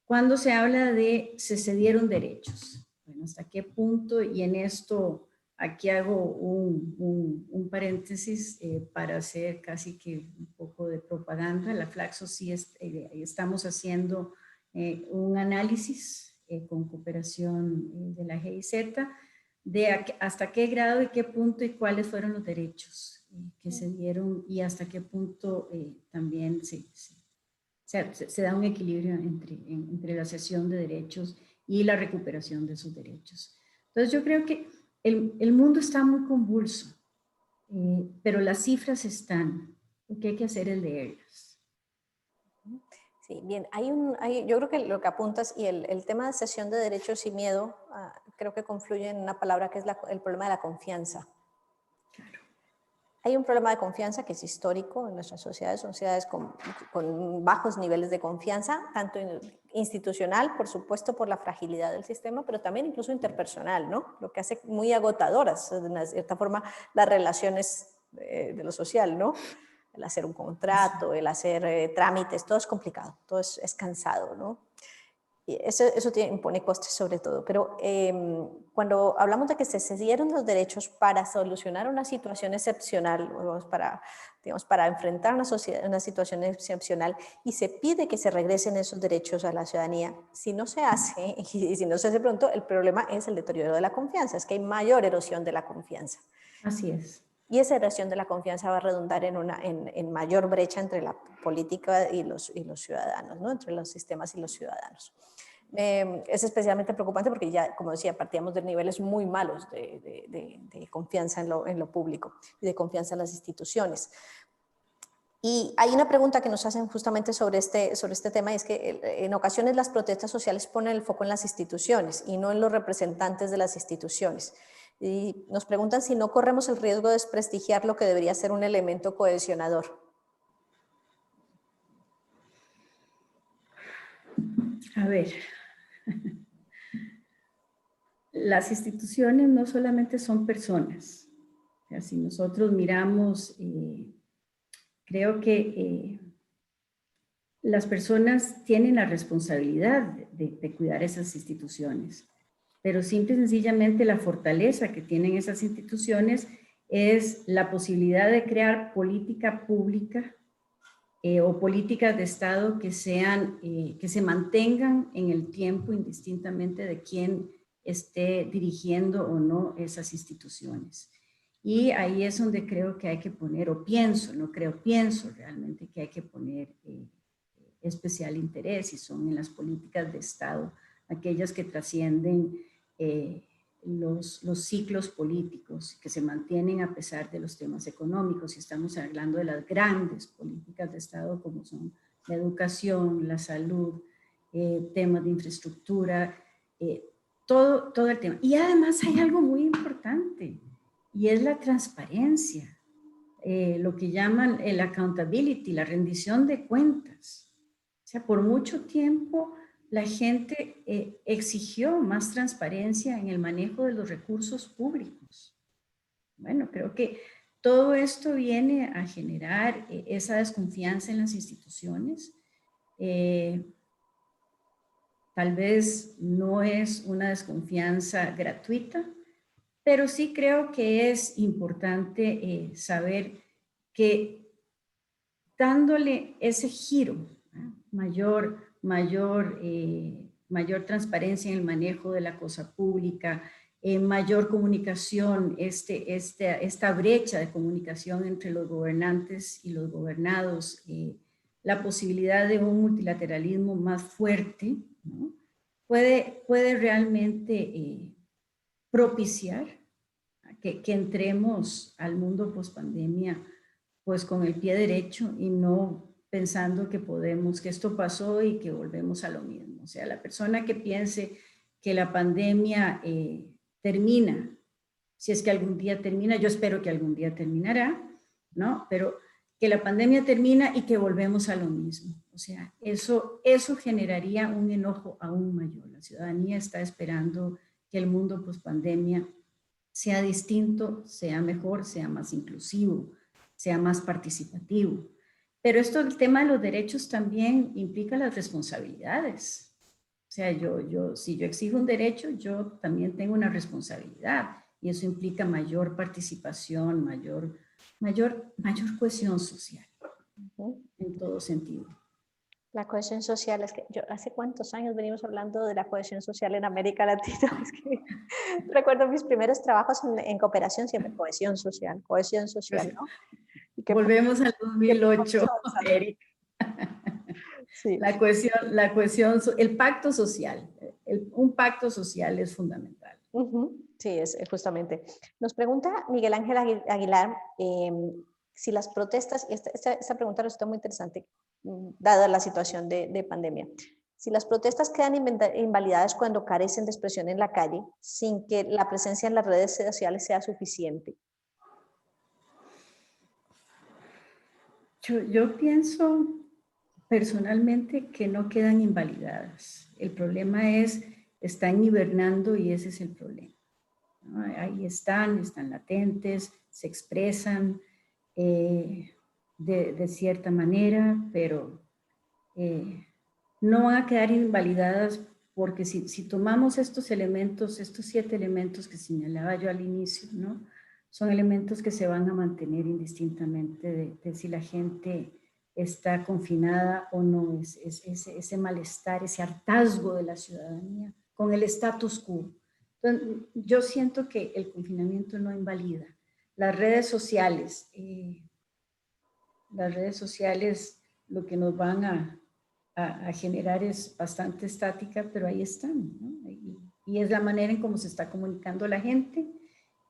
cuando se habla de se cedieron derechos. Bueno, ¿hasta qué punto? Y en esto aquí hago un paréntesis para hacer casi que un poco de propaganda. La Flaxo sí estamos haciendo un análisis con cooperación de la GIZ de hasta qué grado y qué punto y cuáles fueron los derechos que se dieron y hasta qué punto también se da un equilibrio entre la cesión de derechos y la recuperación de sus derechos. Entonces yo creo que el mundo está muy convulso, pero las cifras están, lo que hay que hacer es leerlas. Sí, bien, yo creo que lo que apuntas y el tema de cesión de derechos y miedo, creo que confluye en una palabra que es el problema de la confianza. Claro. Hay un problema de confianza que es histórico en nuestras sociedades, son sociedades con bajos niveles de confianza, tanto institucional, por supuesto, por la fragilidad del sistema, pero también incluso interpersonal, ¿no? Lo que hace muy agotadoras, de una cierta forma, las relaciones de lo social, ¿no? El hacer un contrato, el hacer trámites, todo es complicado, todo es cansado, ¿no? Y eso impone costes sobre todo, pero cuando hablamos de que se cedieron los derechos para solucionar una situación excepcional, para enfrentar una situación excepcional y se pide que se regresen esos derechos a la ciudadanía, si no se hace, y si no se hace pronto, el problema es el deterioro de la confianza, es que hay mayor erosión de la confianza. Así es. Y esa erosión de la confianza va a redundar en mayor brecha entre la política y los ciudadanos, ¿no? Entre los sistemas y los ciudadanos. Es especialmente preocupante porque ya, como decía, partíamos de niveles muy malos de confianza en lo público y de confianza en las instituciones. Y hay una pregunta que nos hacen justamente sobre este tema, y es que en ocasiones las protestas sociales ponen el foco en las instituciones y no en los representantes de las instituciones. Y nos preguntan si no corremos el riesgo de desprestigiar lo que debería ser un elemento cohesionador. A ver, las instituciones no solamente son personas. O sea, si nosotros miramos, creo que las personas tienen la responsabilidad de cuidar esas instituciones, pero simple y sencillamente la fortaleza que tienen esas instituciones es la posibilidad de crear política pública o políticas de Estado que se mantengan en el tiempo indistintamente de quién esté dirigiendo o no esas instituciones. Y ahí es donde creo que hay que poner, o pienso, no creo, pienso realmente que hay que poner especial interés, y son en las políticas de Estado, aquellas que trascienden los ciclos políticos, que se mantienen a pesar de los temas económicos. Y estamos hablando de las grandes políticas de Estado como son la educación, la salud, temas de infraestructura, todo el tema. Y además hay algo muy importante, y es la transparencia, lo que llaman el accountability, la rendición de cuentas. O sea, por mucho tiempo la gente exigió más transparencia en el manejo de los recursos públicos. Bueno, creo que todo esto viene a generar esa desconfianza en las instituciones. Tal vez no es una desconfianza gratuita, pero sí creo que es importante saber que dándole ese giro, mayor transparencia en el manejo de la cosa pública, mayor comunicación, esta brecha de comunicación entre los gobernantes y los gobernados, la posibilidad de un multilateralismo más fuerte, ¿no? puede realmente propiciar que entremos al mundo post-pandemia pues con el pie derecho y no pensando que esto pasó y que volvemos a lo mismo. O sea, la persona que piense que la pandemia termina, si es que algún día termina, yo espero que algún día terminará, ¿no? Pero que la pandemia termina y que volvemos a lo mismo. O sea, eso generaría un enojo aún mayor. La ciudadanía está esperando que el mundo post-pandemia sea distinto, sea mejor, sea más inclusivo, sea más participativo. Pero el tema de los derechos también implica las responsabilidades. O sea, si yo exijo un derecho, yo también tengo una responsabilidad. y eso implica mayor participación, mayor cohesión social, en todo sentido. La cohesión social, es que yo hace cuántos años venimos hablando de la cohesión social en América Latina. Es que recuerdo mis primeros trabajos en cooperación, siempre cohesión social, ¿no? Y que volvemos al 2008, Eric. Sí. La cohesión, el pacto social, un pacto social es fundamental. Sí, es justamente. Nos pregunta Miguel Ángel Aguilar si las protestas, y esta pregunta resulta muy interesante, dada la situación de pandemia. Si las protestas quedan invalidadas cuando carecen de expresión en la calle, sin que la presencia en las redes sociales sea suficiente. Yo pienso personalmente que no quedan invalidadas. El problema es, están hibernando y ese es el problema. ¿No? Ahí están latentes, se expresan de cierta manera, pero no van a quedar invalidadas porque si tomamos estos elementos, estos 7 elementos que señalaba yo al inicio, ¿no? Son elementos que se van a mantener indistintamente de si la gente está confinada o no, ese malestar, ese hartazgo de la ciudadanía con el status quo. Entonces, yo siento que el confinamiento no invalida. Las redes sociales lo que nos van a generar es bastante estática, pero ahí están, ¿no? Y es la manera en cómo se está comunicando la gente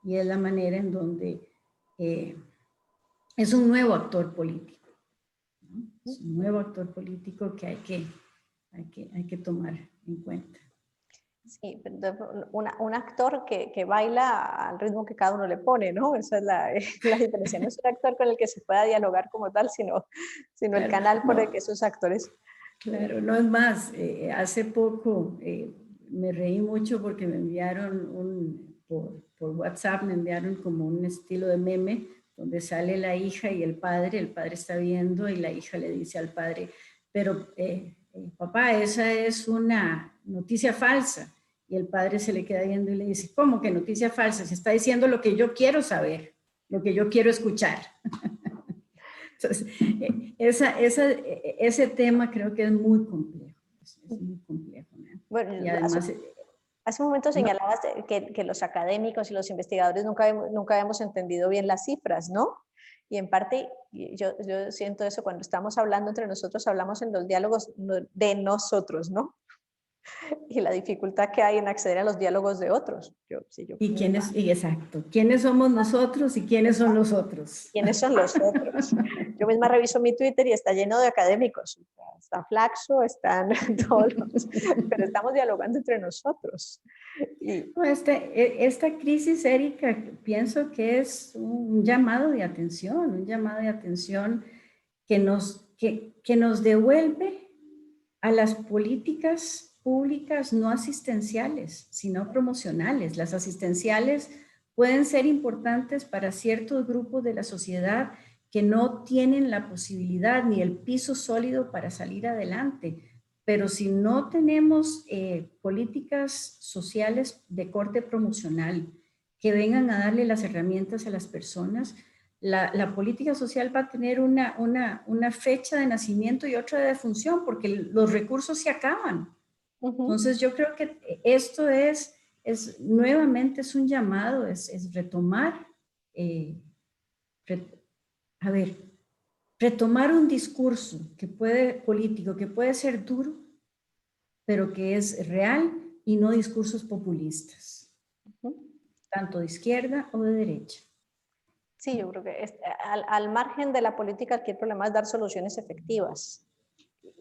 y es la manera en donde es un nuevo actor político, ¿no? Es un nuevo actor político que hay que tomar en cuenta. Sí, un actor que baila al ritmo que cada uno le pone, ¿no? Esa es la diferencia. No es un actor con el que se pueda dialogar como tal, sino claro, el canal por el que esos actores... Claro, no es más. Hace poco me reí mucho porque me enviaron por WhatsApp, me enviaron como un estilo de meme donde sale la hija y el padre está viendo y la hija le dice al padre, pero papá, esa es una noticia falsa. Y el padre se le queda viendo y le dice, ¿cómo que noticia falsa? Se está diciendo lo que yo quiero saber, lo que yo quiero escuchar. Entonces, ese tema creo que es muy complejo. Es muy complejo, ¿no? Bueno, y además... Hace un momento señalabas que los académicos y los investigadores nunca hemos entendido bien las cifras, ¿no? Y en parte yo siento eso cuando estamos hablando entre nosotros, hablamos en los diálogos de nosotros, ¿no? Y la dificultad que hay en acceder a los diálogos de otros. Exacto, ¿quiénes somos nosotros y quiénes son los otros? ¿Quiénes son los otros? Yo misma reviso mi Twitter y está lleno de académicos. Está Flaxo, están todos los... Pero estamos dialogando entre nosotros. Esta crisis, Erika, pienso que es un llamado de atención que nos devuelve a las políticas públicas no asistenciales, sino promocionales. Las asistenciales pueden ser importantes para ciertos grupos de la sociedad que no tienen la posibilidad ni el piso sólido para salir adelante. Pero si no tenemos políticas sociales de corte promocional que vengan a darle las herramientas a las personas, la política social va a tener una fecha de nacimiento y otra de defunción porque los recursos se acaban. Entonces yo creo que esto nuevamente es un llamado, es retomar, retomar un discurso político que puede ser duro, pero que es real y no discursos populistas, tanto de izquierda o de derecha. Sí, yo creo que al margen de la política aquí el problema es dar soluciones efectivas.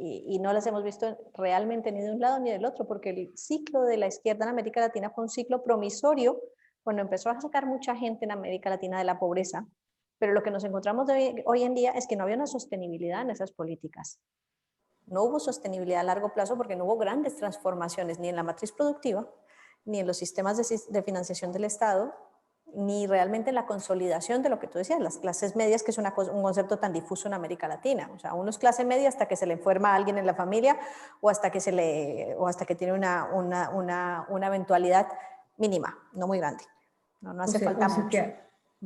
Y no las hemos visto realmente ni de un lado ni del otro, porque el ciclo de la izquierda en América Latina fue un ciclo promisorio cuando empezó a sacar mucha gente en América Latina de la pobreza, pero lo que nos encontramos hoy en día es que no había una sostenibilidad en esas políticas. No hubo sostenibilidad a largo plazo porque no hubo grandes transformaciones ni en la matriz productiva, ni en los sistemas de financiación del Estado, ni realmente la consolidación de lo que tú decías, las clases medias, que es un concepto tan difuso en América Latina. O sea, uno es clase media hasta que se le enferma a alguien en la familia o hasta que tiene una eventualidad mínima, no muy grande. No hace falta mucho.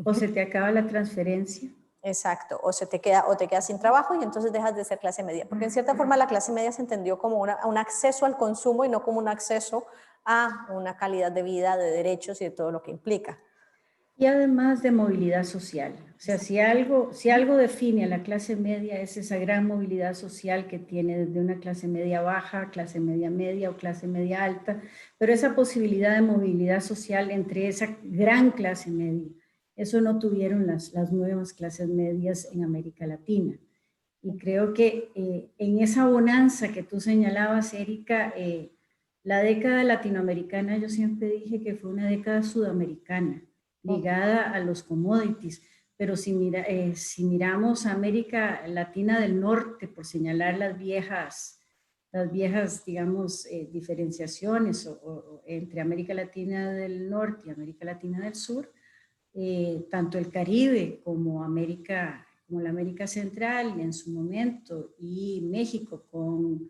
O se te acaba la transferencia. Exacto, o te quedas sin trabajo y entonces dejas de ser clase media, porque en cierta forma la clase media se entendió como un acceso al consumo y no como un acceso a una calidad de vida, de derechos y de todo lo que implica. Y además de movilidad social. O sea, si algo define a la clase media es esa gran movilidad social que tiene desde una clase media baja, clase media media o clase media alta, pero esa posibilidad de movilidad social entre esa gran clase media, eso no tuvieron las nuevas clases medias en América Latina. Y creo que en esa bonanza que tú señalabas, Erika, la década latinoamericana, yo siempre dije que fue una década sudamericana, ligada a los commodities, pero si miramos a América Latina del Norte, por señalar las viejas, digamos, diferenciaciones entre América Latina del Norte y América Latina del Sur, tanto el Caribe como la América Central en su momento y México con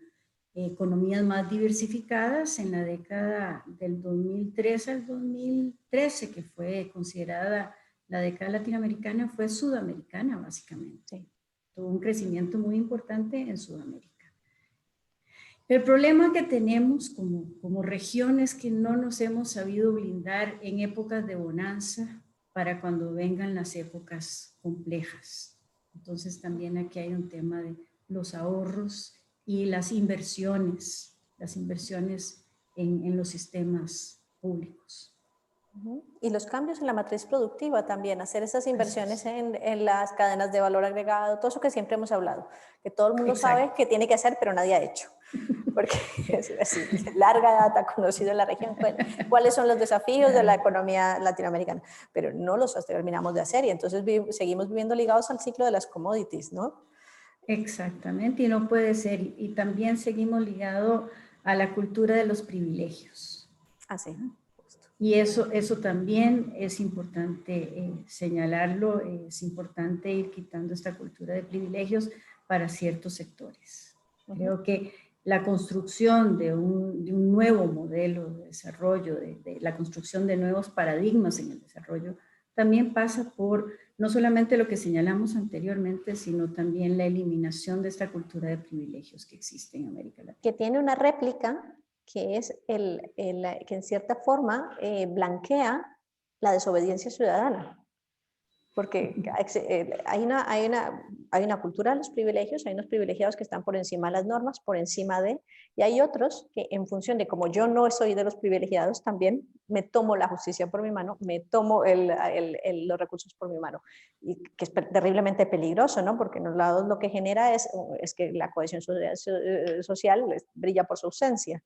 economías más diversificadas en la década del 2003 al 2013, que fue considerada la década latinoamericana, fue sudamericana básicamente. Sí. Tuvo un crecimiento muy importante en Sudamérica. El problema que tenemos como región es que no nos hemos sabido blindar en épocas de bonanza para cuando vengan las épocas complejas. Entonces también aquí hay un tema de los ahorros y las inversiones en los sistemas públicos. Y los cambios en la matriz productiva también, hacer esas inversiones en las cadenas de valor agregado, todo eso que siempre hemos hablado, que todo el mundo sabe que tiene que hacer, pero nadie ha hecho. Porque es así, larga data conocido en la región, cuáles son los desafíos de la economía latinoamericana, pero no los terminamos de hacer y entonces seguimos viviendo ligados al ciclo de las commodities, ¿no? Exactamente, y no puede ser. Y también seguimos ligados a la cultura de los privilegios. Así. Y eso también es importante señalarlo, es importante ir quitando esta cultura de privilegios para ciertos sectores. Creo que la construcción de un nuevo modelo de desarrollo, de la construcción de nuevos paradigmas en el desarrollo, también pasa por no solamente lo que señalamos anteriormente, sino también la eliminación de esta cultura de privilegios que existe en América Latina. Que tiene una réplica que es que en cierta forma blanquea la desobediencia ciudadana. Porque hay una cultura de los privilegios, hay unos privilegiados que están por encima de las normas, por encima de, y hay otros que en función de como yo no soy de los privilegiados, también me tomo la justicia por mi mano, me tomo los recursos por mi mano, y que es terriblemente peligroso, ¿no? Porque en los lados lo que genera es que la cohesión social brilla por su ausencia.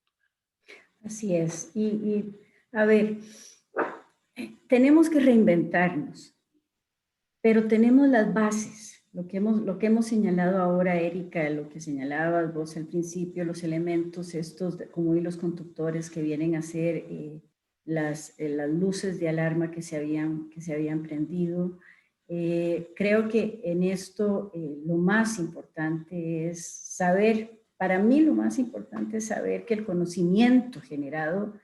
Así es, y a ver, tenemos que reinventarnos. Pero tenemos las bases, lo que hemos señalado ahora, Erika, lo que señalabas vos al principio, los elementos estos como hilos conductores que vienen a ser las luces de alarma que se habían prendido. Creo que en esto lo más importante es saber, para mí lo más importante es saber que el conocimiento generado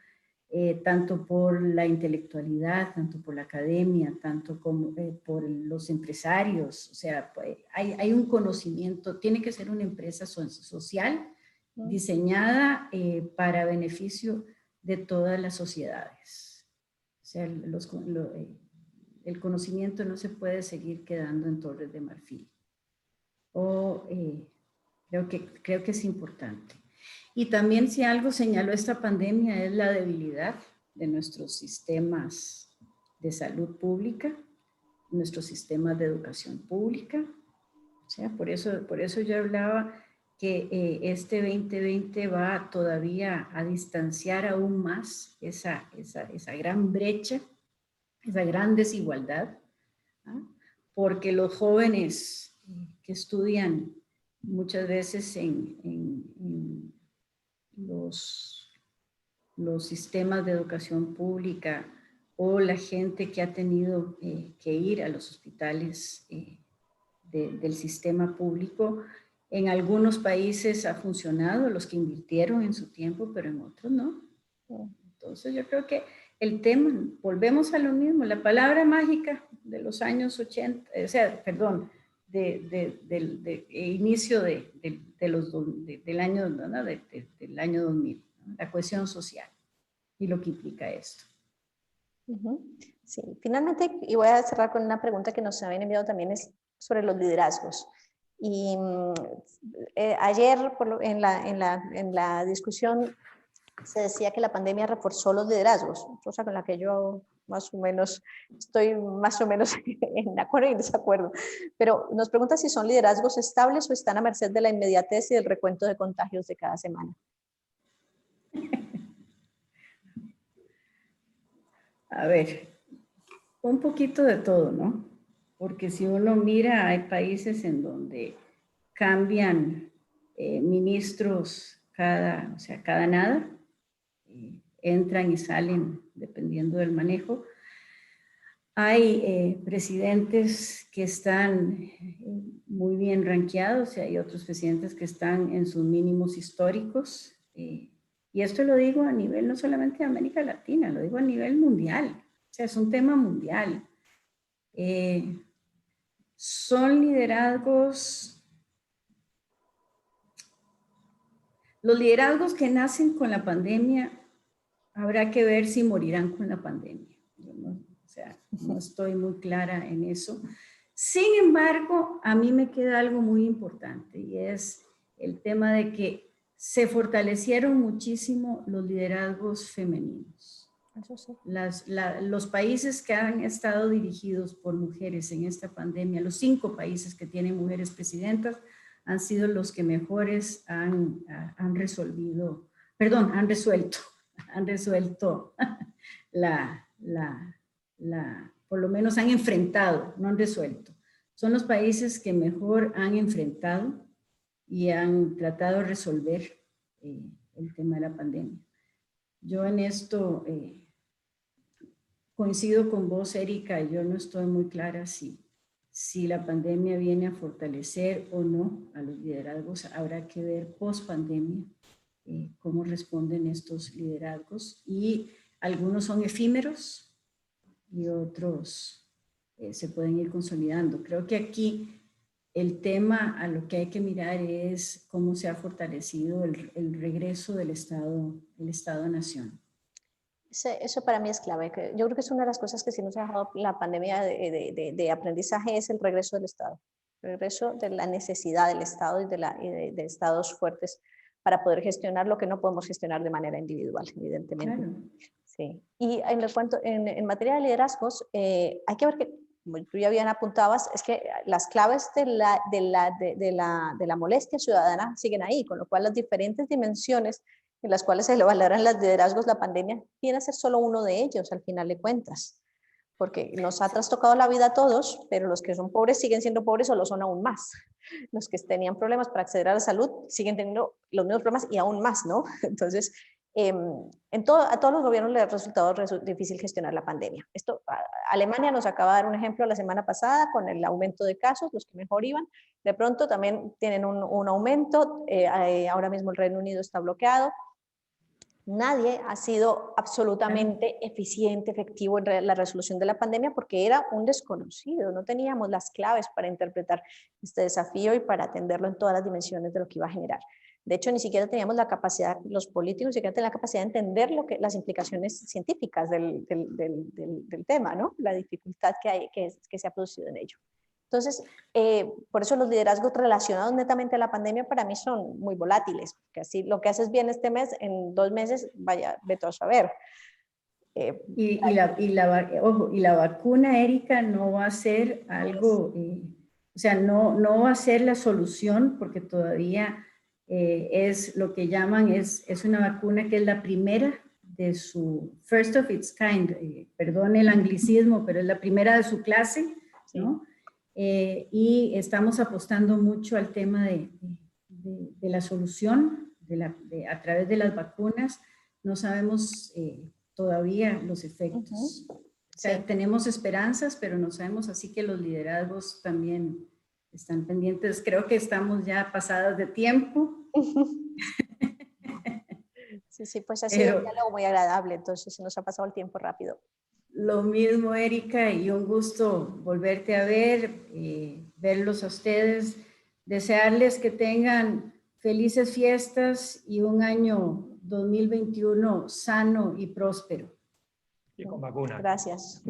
tanto por la intelectualidad, tanto por la academia, tanto como por los empresarios. O sea, pues, hay un conocimiento, tiene que ser una empresa social diseñada para beneficio de todas las sociedades. O sea, el conocimiento no se puede seguir quedando en Torres de Marfil. Creo que es importante. Y también si algo señaló esta pandemia es la debilidad de nuestros sistemas de salud pública, nuestros sistemas de educación pública. O sea, por eso yo hablaba que este 2020 va todavía a distanciar aún más esa gran brecha, esa gran desigualdad, ¿no? Porque los jóvenes que estudian muchas veces en los sistemas de educación pública o la gente que ha tenido que ir a los hospitales del sistema público. En algunos países ha funcionado, los que invirtieron en su tiempo, pero en otros no. Entonces yo creo que el tema, volvemos a lo mismo, la palabra mágica de los años 80, o sea, perdón, del inicio del año, ¿no? Del año 2000, ¿no? La cohesión social y lo que implica esto. Sí, finalmente, y voy a cerrar con una pregunta que nos habían enviado también, es sobre los liderazgos. Y ayer en la discusión se decía que la pandemia reforzó los liderazgos, cosa con la que yo más o menos estoy más o menos en acuerdo y en desacuerdo. Pero nos pregunta si son liderazgos estables o están a merced de la inmediatez y del recuento de contagios de cada semana. A ver, un poquito de todo, ¿no? Porque si uno mira, hay países en donde cambian ministros cada nada, entran y salen dependiendo del manejo. Hay presidentes que están muy bien rankeados y hay otros presidentes que están en sus mínimos históricos. Y esto lo digo a nivel no solamente de América Latina, lo digo a nivel mundial. O sea, es un tema mundial. Son liderazgos, los liderazgos que nacen con la pandemia, habrá que ver si morirán con la pandemia. No estoy muy clara en eso. Sin embargo, a mí me queda algo muy importante y es el tema de que se fortalecieron muchísimo los liderazgos femeninos. Eso sí. Los países que han estado dirigidos por mujeres en esta pandemia, los 5 países que tienen mujeres presidentas, han sido los que mejores han resuelto por lo menos han enfrentado, no han resuelto. Son los países que mejor han enfrentado y han tratado de resolver el tema de la pandemia. Yo en esto coincido con vos, Erika, yo no estoy muy clara si la pandemia viene a fortalecer o no a los liderazgos. Habrá que ver post pandemia cómo responden estos liderazgos, y algunos son efímeros y otros se pueden ir consolidando. Creo que aquí el tema a lo que hay que mirar es cómo se ha fortalecido el regreso del Estado-Nación. Eso para mí es clave. Yo creo que es una de las cosas que sí nos ha dejado la pandemia de aprendizaje, es el regreso del Estado. El regreso de la necesidad del Estado y de estados fuertes para poder gestionar lo que no podemos gestionar de manera individual, evidentemente. Claro. Sí. Y en materia de liderazgos, hay que ver que, como tú ya bien apuntabas, es que las claves de la molestia ciudadana siguen ahí, con lo cual las diferentes dimensiones en las cuales se valoran los liderazgos, la pandemia viene a ser solo uno de ellos al final de cuentas, porque nos ha trastocado la vida a todos, pero los que son pobres siguen siendo pobres o lo son aún más. Los que tenían problemas para acceder a la salud siguen teniendo los mismos problemas y aún más, ¿no? Entonces, a todos los gobiernos les ha resultado difícil gestionar la pandemia. Alemania nos acaba de dar un ejemplo la semana pasada con el aumento de casos, los que mejor iban. De pronto también tienen un aumento. Ahora mismo el Reino Unido está bloqueado. Nadie ha sido absolutamente eficiente, efectivo en la resolución de la pandemia porque era un desconocido. No teníamos las claves para interpretar este desafío y para atenderlo en todas las dimensiones de lo que iba a generar. De hecho, ni siquiera teníamos la capacidad, los políticos ni siquiera tenían la capacidad de entender las implicaciones científicas del tema, ¿no? La dificultad que se ha producido en ello. Entonces, por eso los liderazgos relacionados netamente a la pandemia para mí son muy volátiles, porque así lo que haces bien este mes, en 2 meses, vaya, vete a saber. Y la vacuna, Erika, no va a ser algo, o sea, no va a ser la solución, porque todavía es lo que llaman, es una vacuna que es la primera de su first of its kind, perdón el anglicismo, pero es la primera de su clase, ¿no? Sí. Y estamos apostando mucho al tema de la solución a través de las vacunas. No sabemos todavía los efectos. O sea, sí, tenemos esperanzas, pero no sabemos, así que los liderazgos también están pendientes. Creo que estamos ya pasadas de tiempo. Sí, Sí, pues ha sido un diálogo muy agradable, entonces se nos ha pasado el tiempo rápido. Lo mismo, Erika, y un gusto volverte a ver, verlos a ustedes, desearles que tengan felices fiestas y un año 2021 sano y próspero. Y con vacuna. Gracias.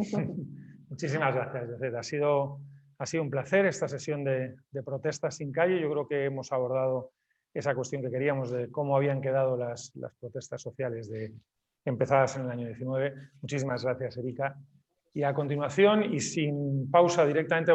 Muchísimas gracias, José. Ha sido un placer esta sesión de protestas sin calle. Yo creo que hemos abordado esa cuestión que queríamos de cómo habían quedado las protestas sociales empezadas en el año 19. Muchísimas gracias, Erika. Y a continuación, y sin pausa, directamente